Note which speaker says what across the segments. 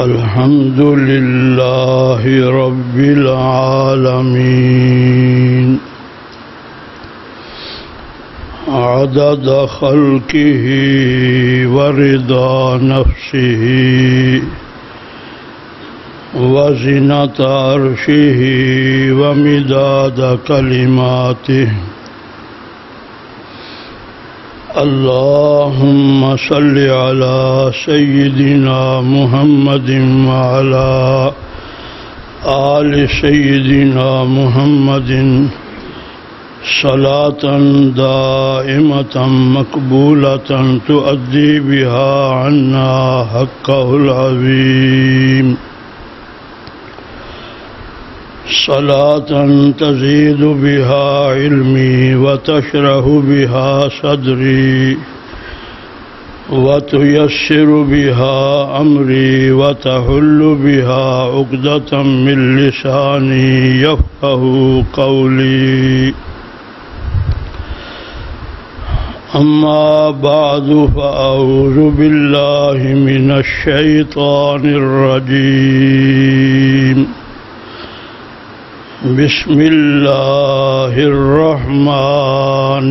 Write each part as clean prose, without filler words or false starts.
Speaker 1: الحمد لله رب العالمين عدد خلقه ورضا نفسه وزنة عرشه ومداد كلماته اللهم صل على سيدنا محمد وعلى آل سيدنا محمد صلاة دائمة مقبولة تؤدي بها عنا حقه العظيم صلاة تزيد بها علمي وتشرح بها صدري وتيسر بها أمري وتحل بها عقدة من لساني يفقه قولي أما بعد فأعوذ بالله من الشيطان الرجيم بسم الله الرحمن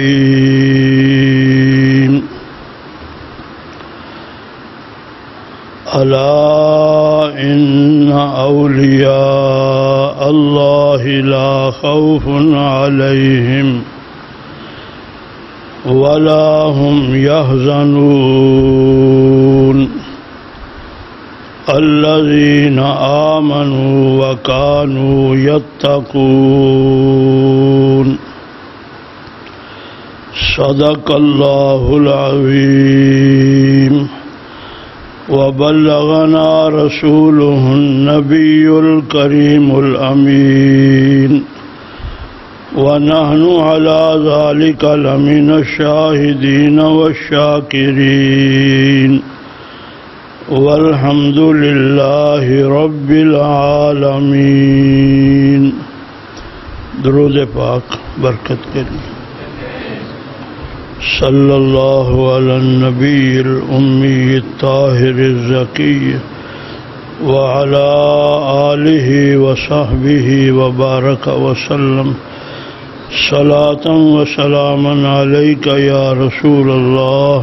Speaker 1: الرحيم ألا إن أولياء الله لا خوف عليهم ولا هم يحزنون الذين آمنوا وكانوا يتقون صدق الله العظيم وبلغنا رسوله النبي الكريم الأمين ونحن على ذلك لمن الشاهدين والشاكرين والحمد للہ رب العالمین۔ درود پاک برکت کے لیے صلی اللہ علی النبی الامی الطاہر الزکی وعلی آلہ وصحبہ وبارک وسلم صلاۃ وسلاما علیک یا رسول اللہ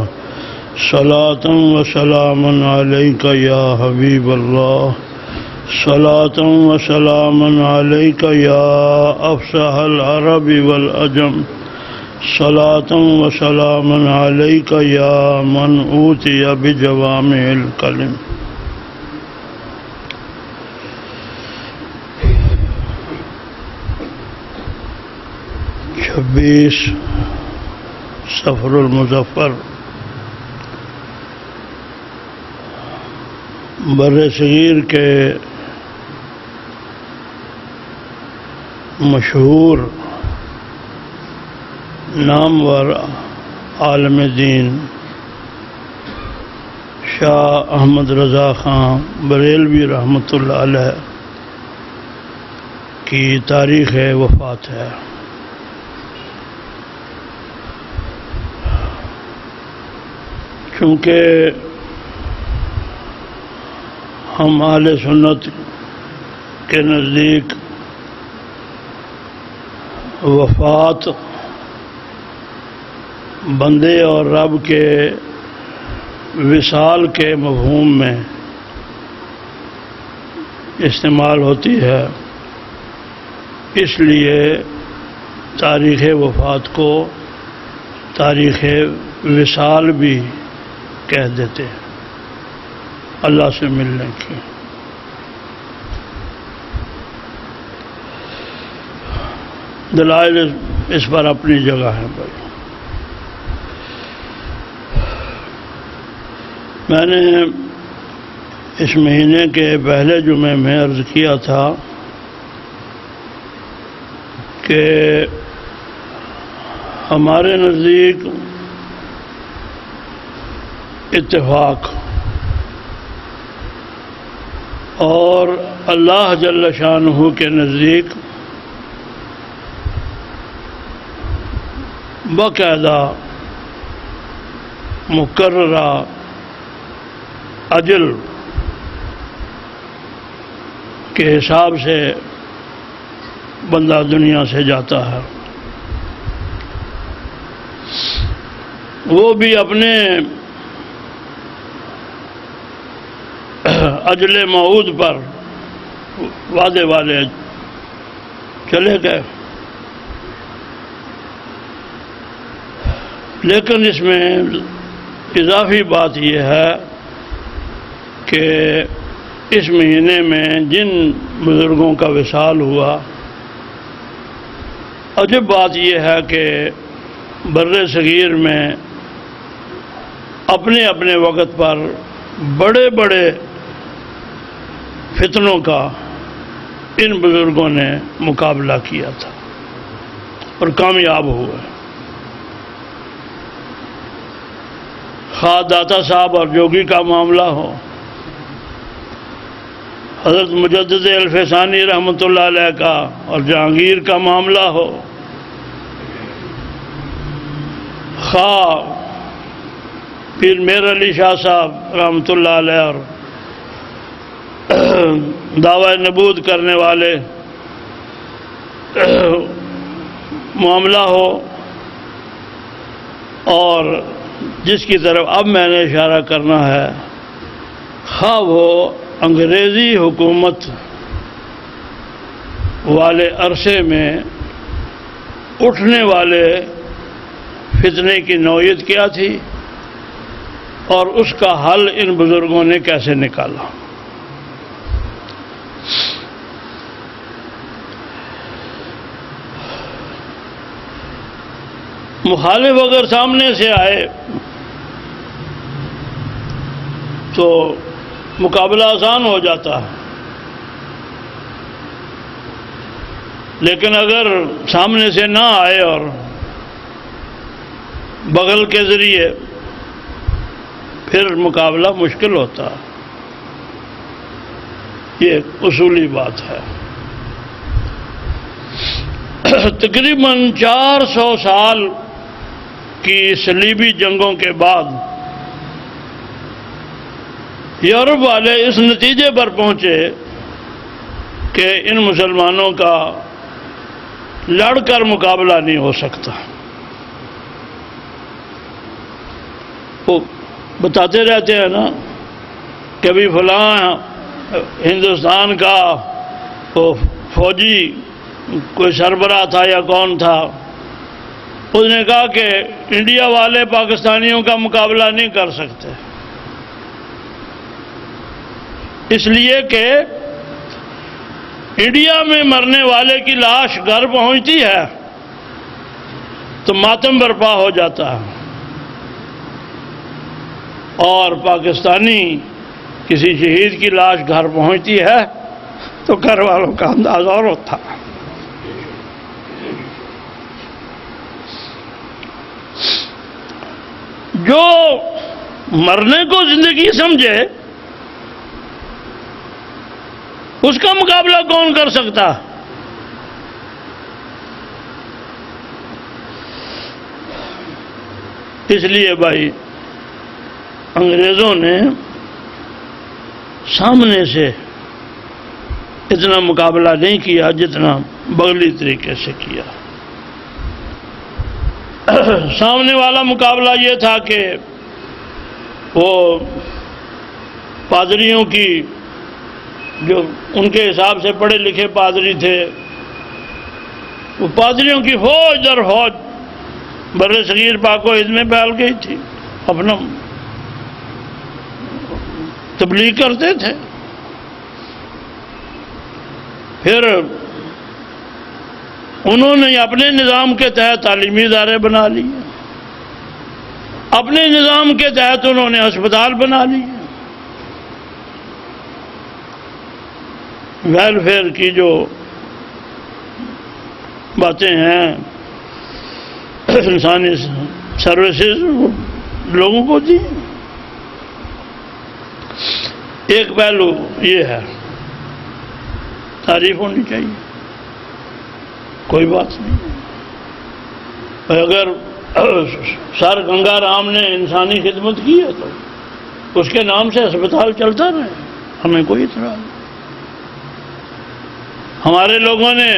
Speaker 1: صلاۃ وسلاما علیک یا حبیب اللہ صلاۃ وسلاما علیک یا افصح العرب والعجم صلاۃ وسلاما علیک یا من اوتی بجوامع الکلم۔ چھبیس صفر المظفر بر صغیر کے مشہور نامور عالم دین شاہ احمد رضا خان بریلوی رحمۃ اللہ علیہ کی تاریخ وفات ہے۔ چونکہ ہم اہل سنت کے نزدیک وفات بندے اور رب کے وصال کے مفہوم میں استعمال ہوتی ہے، اس لیے تاریخ وفات کو تاریخ وصال بھی کہہ دیتے ہیں، اللہ سے ملنے کی۔ دلائل اس پر اپنی جگہ ہے بھائی۔ میں نے اس مہینے کے پہلے جمعے میں عرض کیا تھا کہ ہمارے نزدیک اتفاق اور اللہ جل شانہ کے نزدیک باقاعدہ مقررہ اجل کے حساب سے بندہ دنیا سے جاتا ہے، وہ بھی اپنے اجل موعود پر وعدے والے چلے گئے، لیکن اس میں اضافی بات یہ ہے کہ اس مہینے میں جن بزرگوں کا وصال ہوا، عجب بات یہ ہے کہ بر صغیر میں اپنے اپنے وقت پر بڑے بڑے فتنوں کا ان بزرگوں نے مقابلہ کیا تھا اور کامیاب ہوئے۔ خواہ داتا صاحب اور جوگی کا معاملہ ہو، حضرت مجدد الفسانی رحمۃ اللہ علیہ کا اور جہانگیر کا معاملہ ہو، خواہ پیر میر علی شاہ صاحب رحمۃ اللہ علیہ اور دعوی نبوت کرنے والے معاملہ ہو، اور جس کی طرف اب میں نے اشارہ کرنا ہے، خواہ وہ انگریزی حکومت والے عرصے میں اٹھنے والے فتنے کی نوعیت کیا تھی اور اس کا حل ان بزرگوں نے کیسے نکالا۔ مخالف اگر سامنے سے آئے تو مقابلہ آسان ہو جاتا ہے، لیکن اگر سامنے سے نہ آئے اور بغل کے ذریعے، پھر مقابلہ مشکل ہوتا ہے۔ یہ ایک اصولی بات ہے۔ تقریباً 400 سال کی صلیبی جنگوں کے بعد یورپ والے اس نتیجے پر پہنچے کہ ان مسلمانوں کا لڑ کر مقابلہ نہیں ہو سکتا۔ وہ بتاتے رہتے ہیں نا، کبھی فلاں ہندوستان کا وہ فوجی کوئی سربراہ تھا یا کون تھا، اس نے کہا کہ انڈیا والے پاکستانیوں کا مقابلہ نہیں کر سکتے، اس لیے کہ انڈیا میں مرنے والے کی لاش گھر پہنچتی ہے تو ماتم برپا ہو جاتا ہے، اور پاکستانی کسی شہید کی لاش گھر پہنچتی ہے تو گھر والوں کا انداز اور ہوتا ہے۔ جو مرنے کو زندگی سمجھے اس کا مقابلہ کون کر سکتا؟ اس لیے بھائی انگریزوں نے سامنے سے اتنا مقابلہ نہیں کیا جتنا بغلی طریقے سے کیا۔ سامنے والا مقابلہ یہ تھا کہ وہ پادریوں کی، جو ان کے حساب سے پڑھے لکھے پادری تھے، وہ پادریوں کی فوج در فوج بر صغیر پاک و ہند میں پھیل گئی تھی، اپنا تبلیغ کرتے تھے۔ پھر انہوں نے اپنے نظام کے تحت تعلیمی ادارے بنا لیے، اپنے نظام کے تحت انہوں نے ہسپتال بنا لیے، ویلفیئر کی جو باتیں ہیں، انسانی سروسز لوگوں کو دی۔ ایک پہلو یہ ہے، تعریف ہونی چاہیے، کوئی بات نہیں۔ اگر سر گنگا رام نے انسانی خدمت کی ہے تو اس کے نام سے ہسپتال چلتا رہے، ہمیں کوئی اعتراض نہیں۔ ہمارے لوگوں نے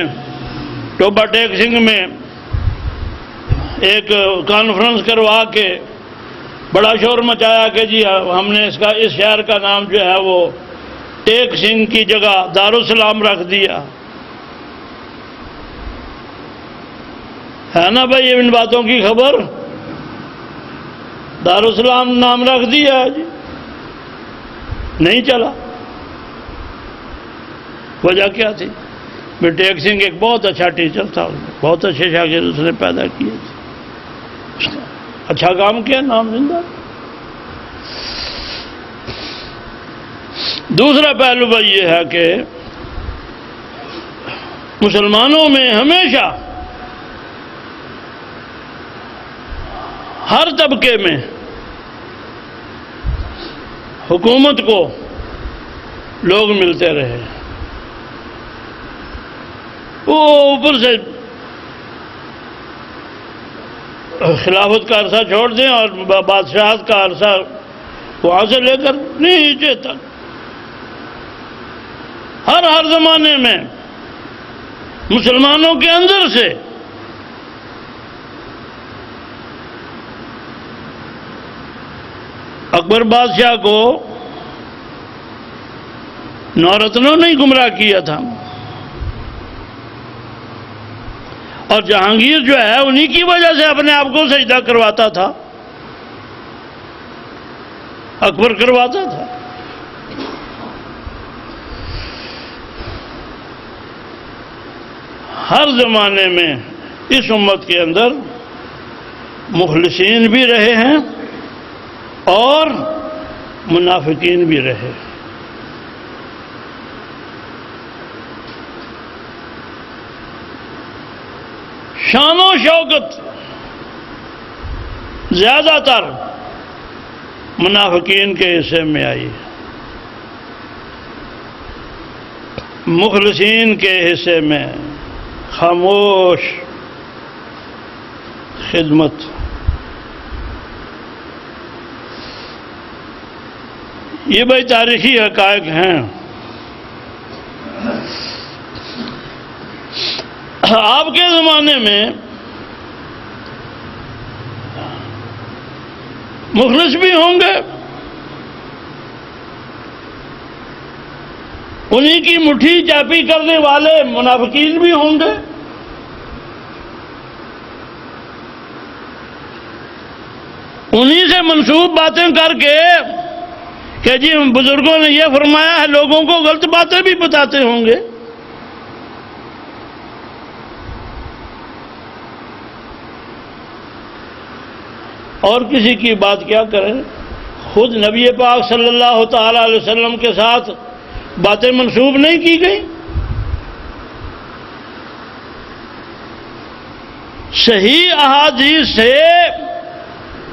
Speaker 1: ٹوبا ٹیک سنگھ میں ایک کانفرنس کروا کے بڑا شور مچایا کہ جی ہم نے اس شہر کا نام جو ہے وہ ٹیک سنگھ کی جگہ دارالسلام رکھ دیا ہے نا بھائی، ان باتوں کی خبر؟ دارالسلام نام رکھ دیا جی، نہیں چلا۔ وجہ کیا تھی؟ ٹیک سنگھ ایک بہت اچھا ٹیچر تھا، بہت اچھے شاگرد اس نے پیدا کیے، اچھا کام کیا، نام زندہ۔ دوسرا پہلو بھائی یہ ہے کہ مسلمانوں میں ہمیشہ ہر طبقے میں حکومت کو لوگ ملتے رہے، وہ اوپر سے خلافت کا عرصہ چھوڑ دیں اور بادشاہت کا عرصہ وہاں سے لے کر نیچے تک ہر زمانے میں مسلمانوں کے اندر سے اکبر بادشاہ کو نورتنوں نے گمراہ کیا تھا، اور جہانگیر جو ہے انہی کی وجہ سے اپنے آپ کو سجدہ کرواتا تھا، اکبر کرواتا تھا۔ ہر زمانے میں اس امت کے اندر مخلصین بھی رہے ہیں اور منافقین بھی رہے۔ شان و شوکت زیادہ تر منافقین کے حصے میں آئی، مخلصین کے حصے میں خاموش خدمت۔ یہ بھائی تاریخی حقائق ہیں۔ آپ کے زمانے میں مخلص بھی ہوں گے، انہی کی مٹھی چاپی کرنے والے منافقین بھی ہوں گے، انہی سے منسوب باتیں کر کے کہ جی بزرگوں نے یہ فرمایا ہے، لوگوں کو غلط باتیں بھی بتاتے ہوں گے۔ اور کسی کی بات کیا کریں، خود نبی پاک صلی اللہ تعالی علیہ وسلم کے ساتھ باتیں منسوب نہیں کی گئی۔ صحیح احادیث سے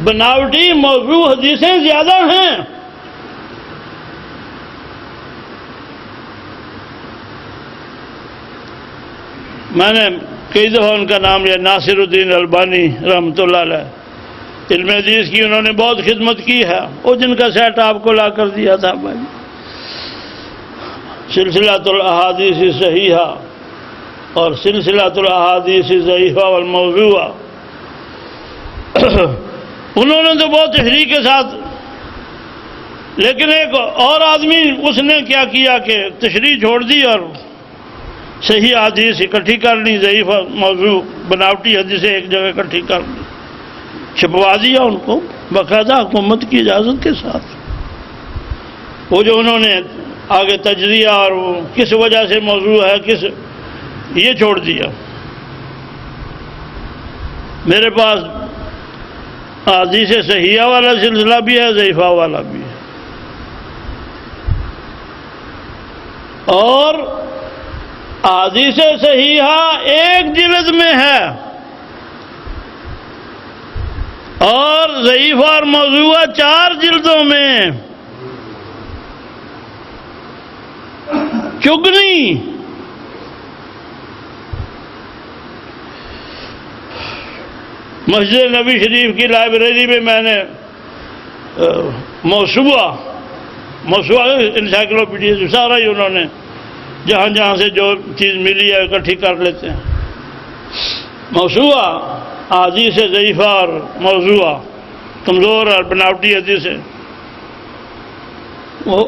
Speaker 1: بناوٹی موضوع حدیثیں زیادہ ہیں۔ میں نے کئی دفعہ ان کا نام لیا، ناصر الدین البانی رحمۃ اللہ علیہ، علم حدیث کی انہوں نے بہت خدمت کی ہے، وہ جن کا سیٹ آپ کو لا کر دیا تھا بھائی، سلسلۃ الاحادیث صحیحہ اور سلسلۃ الاحادیث ضعیفہ والموضوعہ، انہوں نے تو بہت تحریک کے ساتھ، لیکن ایک اور آدمی اس نے کیا کیا کہ تشریح چھوڑ دی اور صحیح حدیث اکٹھی کر لی، ضعیف موضوع بناوٹی حدیثیں ایک جگہ اکٹھی کر لی، چھپوا دیا ان کو باقاعدہ حکومت کی اجازت کے ساتھ۔ وہ جو انہوں نے آگے تجزیہ اور کس وجہ سے موضوع ہے کس، یہ چھوڑ دیا۔ میرے پاس حدیث صحیحہ والا سلسلہ بھی ہے، ضعیفہ والا بھی ہے، اور حدیث صحیحہ ایک جلد میں ہے اور ضعیفہ اور موضوعہ 4 جلدوں میں، چگنی۔ مسجد نبی شریف کی لائبریری میں میں نے موسوعہ انسائکلوپیڈیا جو سارا ہی انہوں نے جہاں جہاں سے جو چیز ملی ہے اکٹھی کر لیتے ہیں۔ موضوع حدیث ضعیفہ اور موضوع کمزور اور بناوٹی حدیث ہے۔ وہ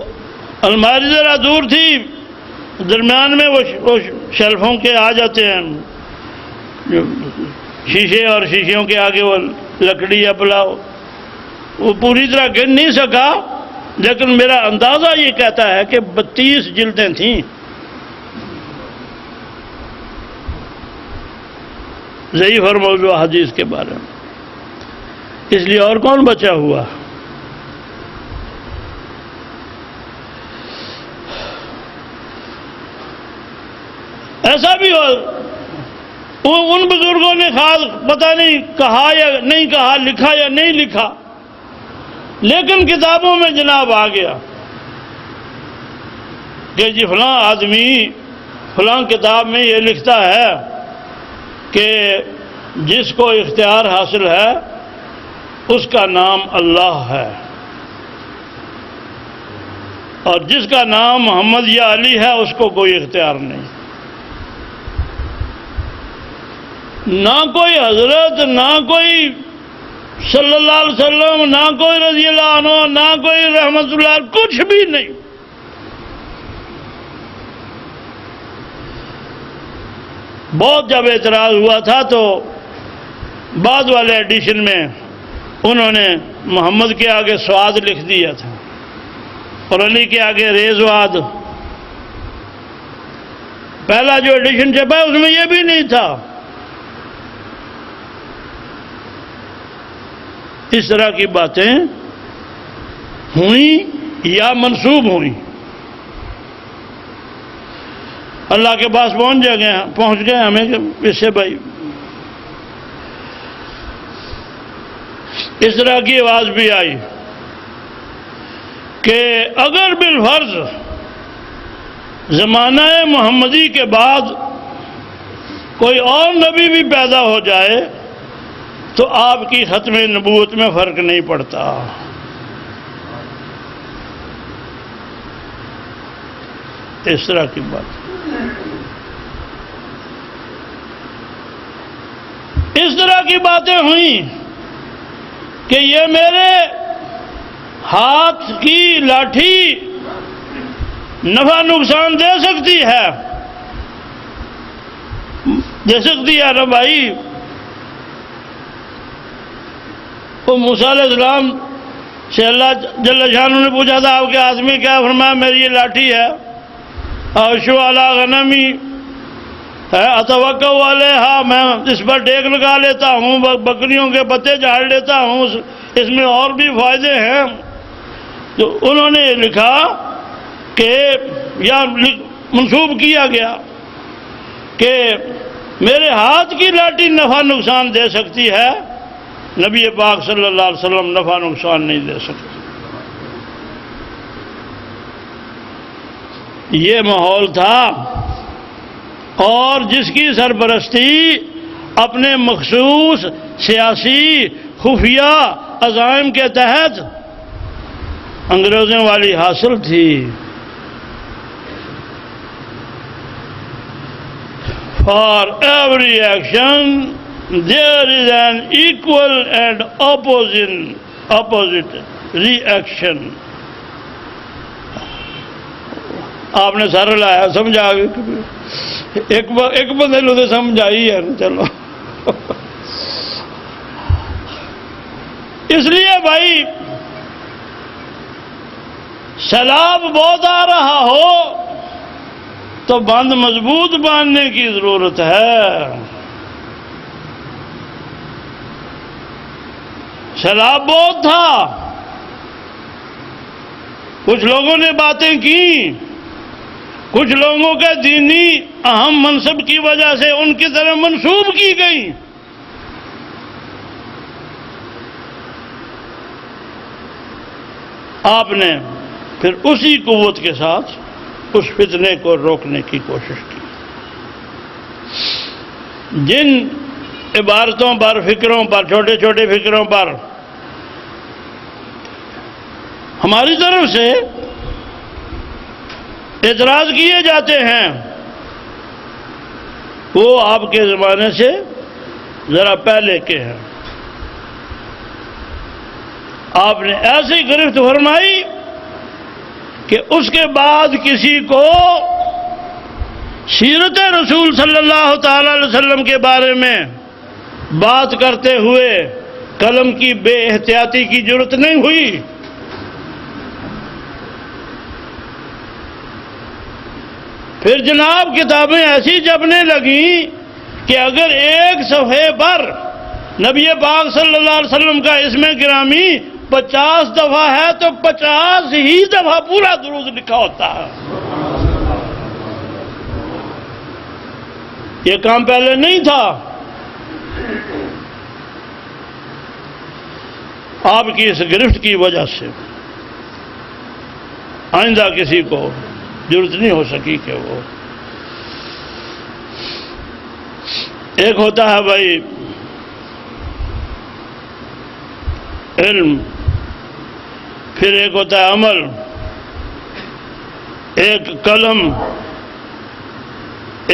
Speaker 1: الماری ذرا دور تھی، درمیان میں وہ شیلفوں کے آ جاتے ہیں جو شیشے، اور شیشوں کے آگے وہ لکڑی یا پلاؤ، وہ پوری طرح گن نہیں سکا، لیکن میرا اندازہ یہ کہتا ہے کہ 32 جلدیں تھیں ضعیف اور موضوع حدیث کے بارے میں۔ اس لیے اور کون بچا ہوا؟ ایسا بھی ہو ان بزرگوں نے خاص پتہ نہیں کہا یا نہیں کہا، لکھا یا نہیں لکھا، لیکن کتابوں میں جناب آ گیا کہ جی فلاں آدمی فلاں کتاب میں یہ لکھتا ہے کہ جس کو اختیار حاصل ہے اس کا نام اللہ ہے، اور جس کا نام محمد یا علی ہے اس کو کوئی اختیار نہیں۔ نہ کوئی حضرت، نہ کوئی صلی اللہ علیہ وسلم، نہ کوئی رضی اللہ عنہ، نہ کوئی رحمت اللہ، کچھ بھی نہیں۔ بہت جب اعتراض ہوا تھا تو بعد والے ایڈیشن میں انہوں نے محمد کے آگے سواد لکھ دیا تھا اور علی کے آگے ریزواد۔ پہلا جو ایڈیشن چھپا ہے اس میں یہ بھی نہیں تھا۔ اس طرح کی باتیں ہوئیں یا منسوب ہوئیں، اللہ کے پاس پہنچ گئے ہمیں کہ اس سے بھائی اس طرح کی آواز بھی آئی کہ اگر بالفرض زمانہ محمدی کے بعد کوئی اور نبی بھی پیدا ہو جائے تو آپ کی ختم نبوت میں فرق نہیں پڑتا۔ اس طرح کی بات، اس طرح کی باتیں ہوئیں کہ یہ میرے ہاتھ کی لاٹھی نفع نقصان دے سکتی ہے نا بھائی۔ وہ موسیٰ علیہ السلام سے اللہ جل شانہ نے پوچھا تھا آپ کے ہاتھ میں کیا؟ فرمایا میری یہ لاٹھی ہے، اوشو علی غنمی ہے، اتوکل علیہا، میں اس پر ڈیک لگا لیتا ہوں، بکریوں کے پتے جھاڑ لیتا ہوں، اس میں اور بھی فائدے ہیں۔ تو انہوں نے لکھا کہ یا منسوب کیا گیا کہ میرے ہاتھ کی لاٹھی نفع نقصان دے سکتی ہے، نبی پاک صلی اللہ علیہ وسلم نفع نقصان نہیں دے سکتے۔ یہ ماحول تھا، اور جس کی سرپرستی اپنے مخصوص سیاسی خفیہ عزائم کے تحت انگریزوں والی حاصل تھی۔ For every action there is an equal and opposite reaction۔ آپ نے سر لایا، سمجھا ایک بندے لو تو سمجھ آئی ہے، چلو۔ اس لیے بھائی سیلاب بہت آ رہا ہو تو بند مضبوط باندھنے کی ضرورت ہے۔ سیلاب بہت تھا، کچھ لوگوں نے باتیں کی، کچھ لوگوں کے دینی اہم منصب کی وجہ سے ان کی طرف منسوب کی گئی۔ آپ نے پھر اسی قوت کے ساتھ اس فتنے کو روکنے کی کوشش کی۔ جن عبارتوں پر، فکروں پر، چھوٹے چھوٹے فکروں پر ہماری طرف سے اعتراض کیے جاتے ہیں وہ آپ کے زمانے سے ذرا پہلے کے ہیں. آپ نے ایسی گرفت فرمائی کہ اس کے بعد کسی کو سیرت رسول صلی اللہ تعالی علیہ وسلم کے بارے میں بات کرتے ہوئے قلم کی بے احتیاطی کی ضرورت نہیں ہوئی. پھر جناب کتابیں ایسی جپنے لگیں کہ اگر ایک صفحے پر نبی پاک صلی اللہ علیہ وسلم کا اسم گرامی 50 دفعہ ہے تو 50 ہی دفعہ پورا درود لکھا ہوتا ہے. یہ کام پہلے نہیں تھا. آپ کی اس گرفت کی وجہ سے آئندہ کسی کو ضرورت نہیں ہو سکی کہ وہ ایک ہوتا ہے بھائی علم، پھر ایک ہوتا ہے عمل، ایک قلم،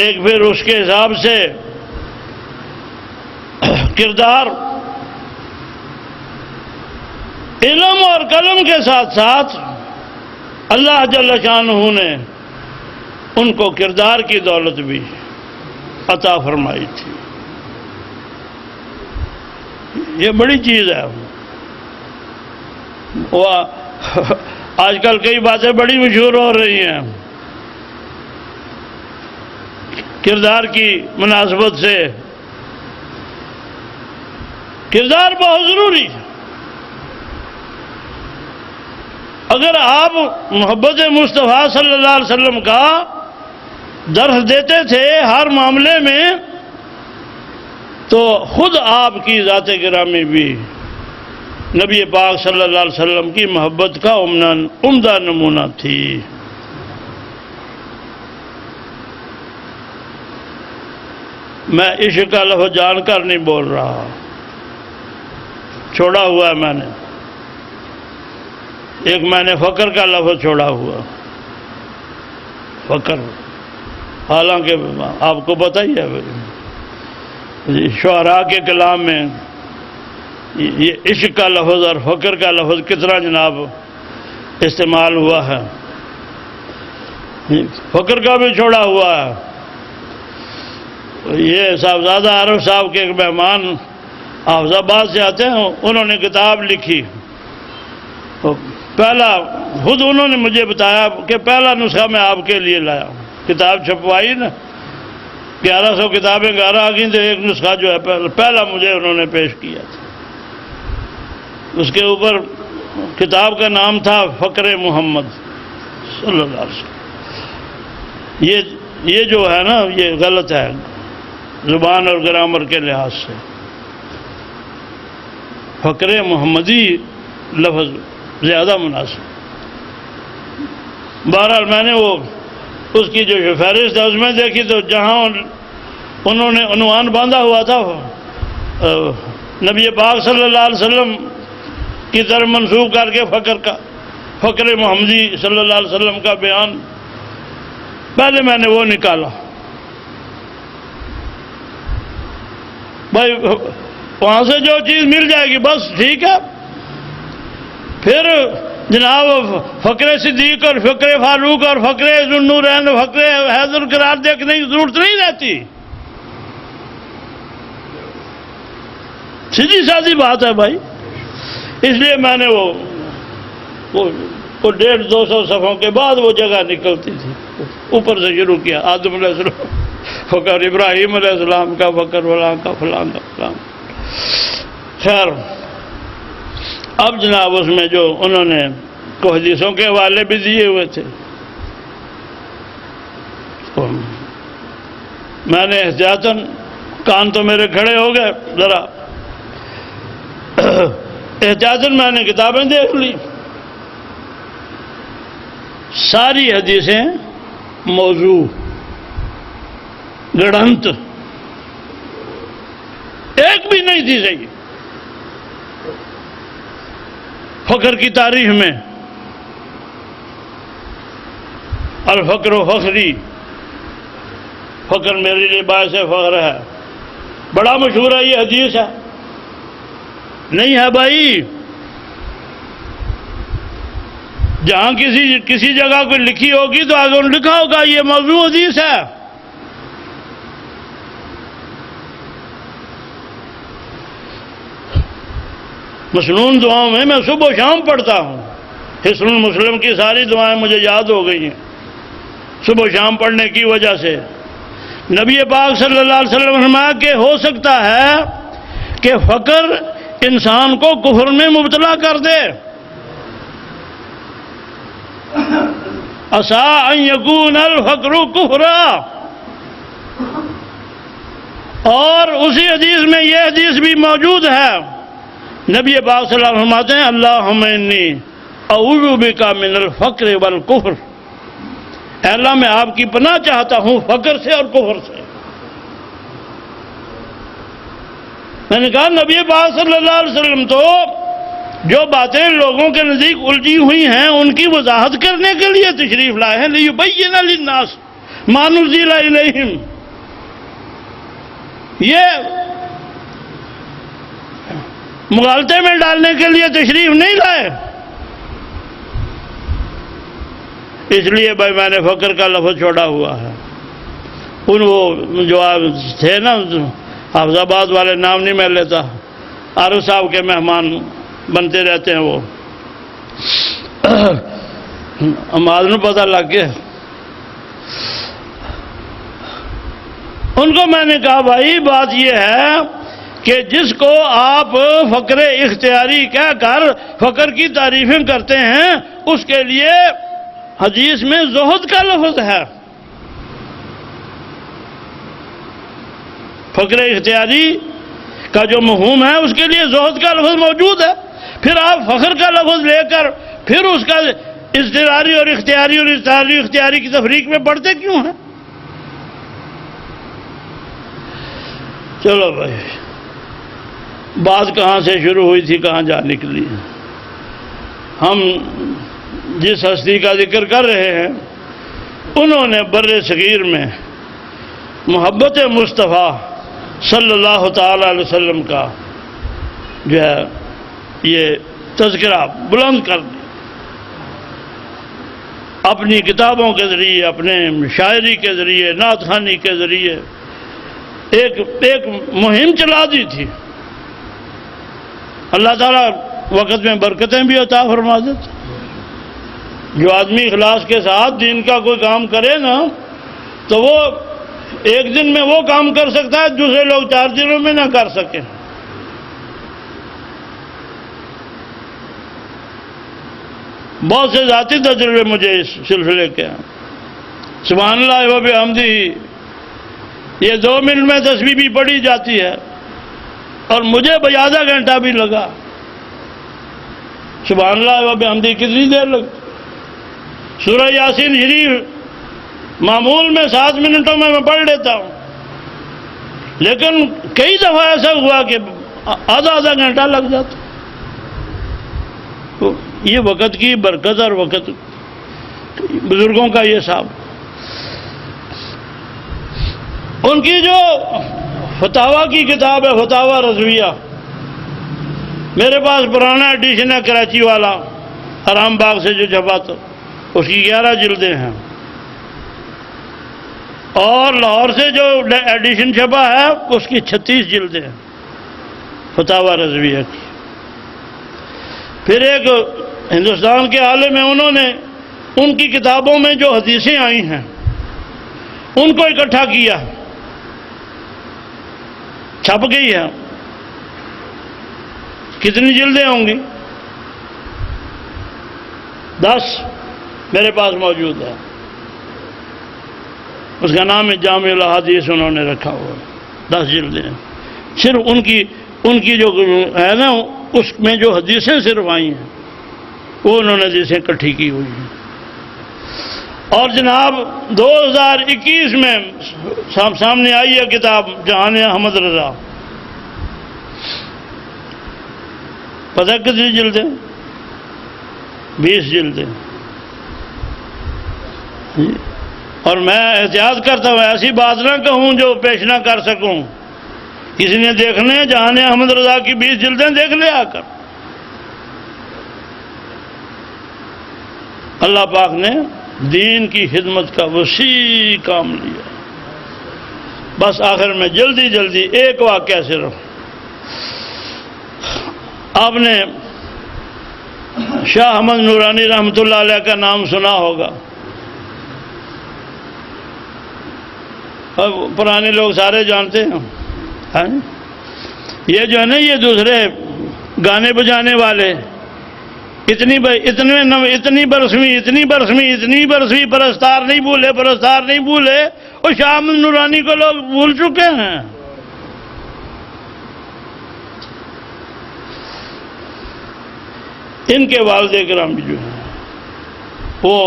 Speaker 1: ایک پھر اس کے حساب سے کردار. علم اور قلم کے ساتھ ساتھ اللہ جل شانہ نے ان کو کردار کی دولت بھی عطا فرمائی تھی. یہ بڑی چیز ہے. وہ آج کل کئی باتیں بڑی مشہور ہو رہی ہیں کردار کی مناسبت سے. کردار بہت ضروری ہے. اگر آپ محبت مصطفیٰ صلی اللہ علیہ وسلم کا درس دیتے تھے ہر معاملے میں تو خود آپ کی ذات گرامی بھی نبی پاک صلی اللہ علیہ وسلم کی محبت کا عمدہ نمونہ تھی. میں عشق کا لفظ جان کر نہیں بول رہا، چھوڑا ہوا ہے میں نے. ایک میں نے فقر کا لفظ چھوڑا ہوا. فقر حالانکہ آپ کو پتہ ہی ہے شعراء کے کلام میں یہ عشق کا لفظ اور فقر کا لفظ کتنا جناب استعمال ہوا ہے. فقر کا بھی چھوڑا ہوا ہے. یہ صاحبزادہ عارف صاحب کے ایک مہمان حافظ آباد سے آتے ہیں، انہوں نے کتاب لکھی. پہلا خود انہوں نے مجھے بتایا کہ پہلا نسخہ میں آپ کے لیے لایا. کتاب چھپوائی نا 1100 کتابیں گھر آ گئیں تو ایک نسخہ جو ہے پہلا مجھے انہوں نے پیش کیا تھا. اس کے اوپر کتاب کا نام تھا فقر محمد صلی اللہ علیہ وسلم. یہ جو ہے نا یہ غلط ہے زبان اور گرامر کے لحاظ سے. فقر محمدی لفظ زیادہ مناسب. بہرحال میں نے وہ اس کی جو فہرست ہے اس میں دیکھی تو جہاں انہوں نے عنوان باندھا ہوا تھا نبی پاک صلی اللہ علیہ وسلم کی طرف منسوب کر کے فقر محمدی صلی اللہ علیہ وسلم کا بیان، پہلے میں نے وہ نکالا. بھائی وہاں سے جو چیز مل جائے گی بس ٹھیک ہے. پھر جناب فقر صدیق اور فقر فاروق اور فقر ذوالنورین فقر حیدر قرار دیکھنے کی ضرورت نہیں رہتی. سیدھی سادی بات ہے بھائی. اس لیے میں نے وہ 150-200 صفحوں کے بعد وہ جگہ نکلتی تھی اوپر سے شروع کیا. آدم علیہ السلام فقر، ابراہیم علیہ السلام کا فقر، فلاں کا فلاں کا فلاں. خیر اب جناب اس میں جو انہوں نے کو حدیثوں کے حوالے بھی دیے ہوئے تھے میں نے احتیاطاً کان تو میرے کھڑے ہو گئے ذرا احتیاطاً میں نے کتابیں دیکھ لی. ساری حدیثیں موضوع گڑھنت ایک بھی نہیں تھی صحیح. فقر کی تاریخ میں الفقر و فخری، فقر میرے لیے باعث فخر ہے، بڑا مشہور ہے، یہ حدیث ہے، نہیں ہے بھائی؟ جہاں کسی جگہ کوئی لکھی ہوگی تو آگے لکھا ہوگا یہ موضوع حدیث ہے۔ مسنون دعاؤں میں میں صبح و شام پڑھتا ہوں، حصن المسلم کی ساری دعائیں مجھے یاد ہو گئی ہیں صبح و شام پڑھنے کی وجہ سے۔ نبی پاک صلی اللہ علیہ وسلم نے فرمایا کہ ہو سکتا ہے کہ فقر انسان کو کفر میں مبتلا کر دے، عسیٰ ان یکون الفقر کفرا، اور اسی حدیث میں یہ حدیث بھی موجود ہے، نبی پاک صلی اللہ علیہ وسلم فرماتے ہیں اللہم انی اعوذ بک من الفقر والکفر، اے اللہ میں آپ کی پناہ چاہتا ہوں فقر سے اور کفر سے۔ میں نے کہا نبی پاک صلی اللہ علیہ وسلم تو جو باتیں لوگوں کے نزدیک الجھی ہوئی ہیں ان کی وضاحت کرنے کے لیے تشریف لائے ہیں، لیبین للناس ما نزل الیہم، یہ مغالطے میں ڈالنے کے لیے تشریف نہیں لائے۔ اس لیے بھائی میں نے فقر کا لفظ چھوڑا ہوا ہے۔ ان وہ جو تھے نا حافظ آباد والے، نام نہیں میں لیتا، عارف صاحب کے مہمان بنتے رہتے ہیں، وہ اماد نو پتہ لگ گیا، ان کو میں نے کہا بھائی بات یہ ہے کہ جس کو آپ فقر اختیاری کہہ کر فقر کی تعریفیں کرتے ہیں اس کے لیے حدیث میں زہد کا لفظ ہے، فقر اختیاری کا جو مفہوم ہے اس کے لیے زہد کا لفظ موجود ہے، پھر آپ فخر کا لفظ لے کر پھر اس کا اضطراری اور اختیاری اور اضطراری اختیاری کی تفریق میں پڑھتے کیوں ہیں؟ چلو بھائی بات کہاں سے شروع ہوئی تھی کہاں جا نکلی؟ ہم جس ہستی کا ذکر کر رہے ہیں انہوں نے بر صغیر میں محبت مصطفیٰ صلی اللہ تعالی علیہ وسلم کا جو ہے یہ تذکرہ بلند کر دیا، اپنی کتابوں کے ذریعے، اپنے شاعری کے ذریعے، نعت خوانی کے ذریعے ایک مہم چلا دی تھی۔ اللہ تعالیٰ وقت میں برکتیں بھی عطا فرما دیتے۔ جو آدمی اخلاص کے ساتھ دین کا کوئی کام کرے نا تو وہ ایک دن میں وہ کام کر سکتا ہے دوسرے لوگ 4 دنوں میں نہ کر سکیں۔ بہت سے ذاتی تجربے مجھے اس سلسلے کے ہیں، سبحان اللہ و بحمدہ، یہ 2 منٹ میں تسبیح بھی پڑھی جاتی ہے اور مجھے آدھا گھنٹہ بھی لگا، سبحان اللہ و بحمدہ کتنی دیر لگتی؟ سورہ یاسین شریف معمول میں 7 منٹوں میں پڑھ لیتا ہوں، لیکن کئی دفعہ ایسا ہوا کہ آدھا گھنٹہ لگ جاتا۔ تو یہ وقت کی برکت اور وقت بزرگوں کا یہ صاحب، ان کی جو فتاویٰ کی کتاب ہے فتاویٰ رضویہ، میرے پاس پرانا ایڈیشن ہے کراچی والا، حرام باغ سے جو چھپا تھا، اس کی 11 جلدیں ہیں، اور لاہور سے جو ایڈیشن چھپا ہے اس کی 36 جلدیں ہیں فتاویٰ رضویہ کی۔ پھر ایک ہندوستان کے عالم ہیں، انہوں نے ان کی کتابوں میں جو حدیثیں آئی ہیں ان کو اکٹھا کیا، چھپ گئی ہے۔ کتنی جلدیں ہوں گی؟ 10 میرے پاس موجود ہے، اس کا نام ہے جامع الاحادیث، انہوں نے رکھا ہوا، 10 جلدیں، صرف ان کی جو ہے نا اس میں جو حدیثیں صرف آئی ہیں وہ انہوں نے حدیثیں اکٹھی کی ہوئی ہیں۔ اور جناب 2021 میں سامنے آئی ہے کتاب جہان احمد رضا، پتہ کتنی جلدیں؟ 20 جلدیں۔ اور میں احتیاط کرتا ہوں ایسی بات نہ کہوں جو پیش نہ کر سکوں. کسی نے دیکھنے جہاں احمد رضا کی 20 جلدیں دیکھ لے آ کر. اللہ پاک نے دین کی خدمت کا وسیع کام لیا. بس آخر میں جلدی ایک واقعہ صرف. آپ نے شاہ احمد نورانی رحمۃ اللہ علیہ کا نام سنا ہوگا. پرانے لوگ سارے جانتے ہیں. یہ جو ہے نا یہ دوسرے گانے بجانے والے اتنی برسویں پرستار نہیں بھولے اور شاہ احمد نورانی کو لوگ بھول چکے ہیں. ان کے والد کرام بھی جو ہیں وہ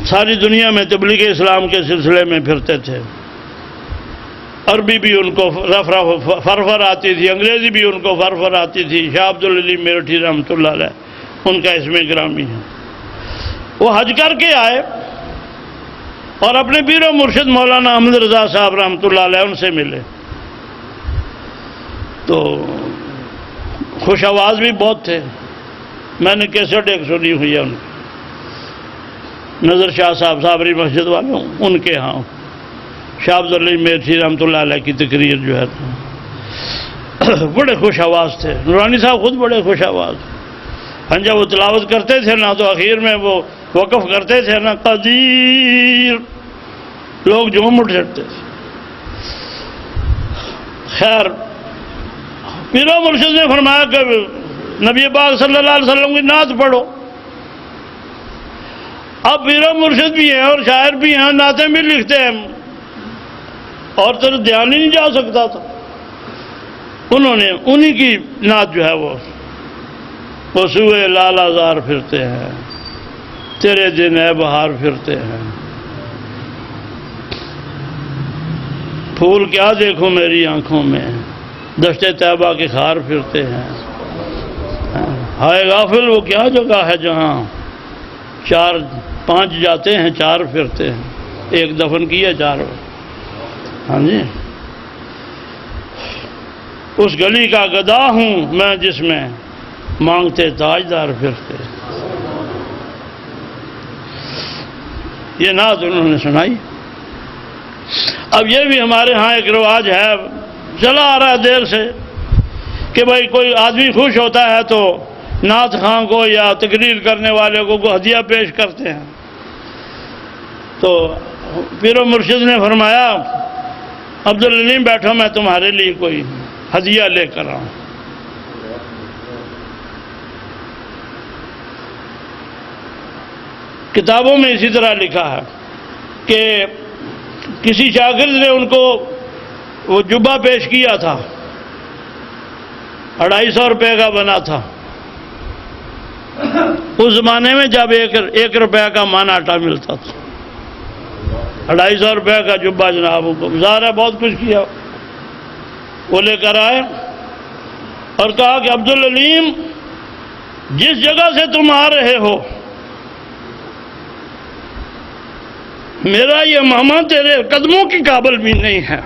Speaker 1: ساری دنیا میں تبلیغ اسلام کے سلسلے میں پھرتے تھے. عربی بھی ان کو فرفر آتی تھی، انگریزی بھی ان کو فرفر آتی تھی. شاہ عبدالعلیم میرٹھی رحمۃ اللہ علیہ ان کا اسم گرامی ہے. وہ حج کر کے آئے اور اپنے پیر و مرشد مولانا احمد رضا صاحب رحمۃ اللہ علیہ ان سے ملے. تو خوش آواز بھی بہت تھے. میں نے کیسٹ ایک سنی ہوئی ہے ان کی، نظر شاہ صاحب صابری مسجد والوں ان کے ہاں شاہ عبدالعلیم میرٹھی رحمۃ اللہ علیہ کی تقریر جو ہے بڑے خوش آواز تھے. نورانی صاحب خود بڑے خوش آواز. جب وہ تلاوت کرتے تھے نا تو آخر میں وہ وقف کرتے تھے نا قدیر، لوگ جھوم اٹھتے تھے. خیر پیر و مرشد نے فرمایا کہ نبی پاک صلی اللہ علیہ وسلم کی نعت پڑھو. اب پیر و مرشد بھی ہیں اور شاعر بھی ہیں، نعتیں بھی لکھتے ہیں، اور تو دھیان ہی نہیں جا سکتا تھا. انہوں نے انہی کی نعت جو ہے وہ سوئے لالا زار پھرتے ہیں، تیرے دن ہے بہار پھرتے ہیں، پھول کیا دیکھوں میری آنکھوں میں، دشت طیبہ کے خار پھرتے ہیں. ہائے غافل وہ کیا جگہ ہے جہاں 4-5 جاتے ہیں 4 پھرتے ہیں، ایک دفن کیا 4. ہاں جی، اس گلی کا گدا ہوں میں جس میں مانگتے تاجدار پھرتے. یہ نعت انہوں نے سنائی. اب یہ بھی ہمارے ہاں ایک رواج ہے، چلا آ رہا ہے دیر سے، کہ بھائی کوئی آدمی خوش ہوتا ہے تو نعت خواں کو یا تقریر کرنے والے کو ہدیہ پیش کرتے ہیں. تو پیر و مرشد نے فرمایا عبدالعلیم بیٹھو میں تمہارے لیے کوئی ہدیہ لے کر آؤں. کتابوں میں اسی طرح لکھا ہے کہ کسی شاگرد نے ان کو وہ جبہ پیش کیا تھا، 250 روپے کا بنا تھا. اس زمانے میں جب 1 روپے کا من آٹا ملتا تھا، 250 روپے کا جبہ جناب کو ظاہر ہے بہت کچھ کیا. وہ لے کر آئے اور کہا کہ عبدالعلیم جس جگہ سے تم آ رہے ہو میرا یہ ماما تیرے قدموں کی قابل بھی نہیں ہے.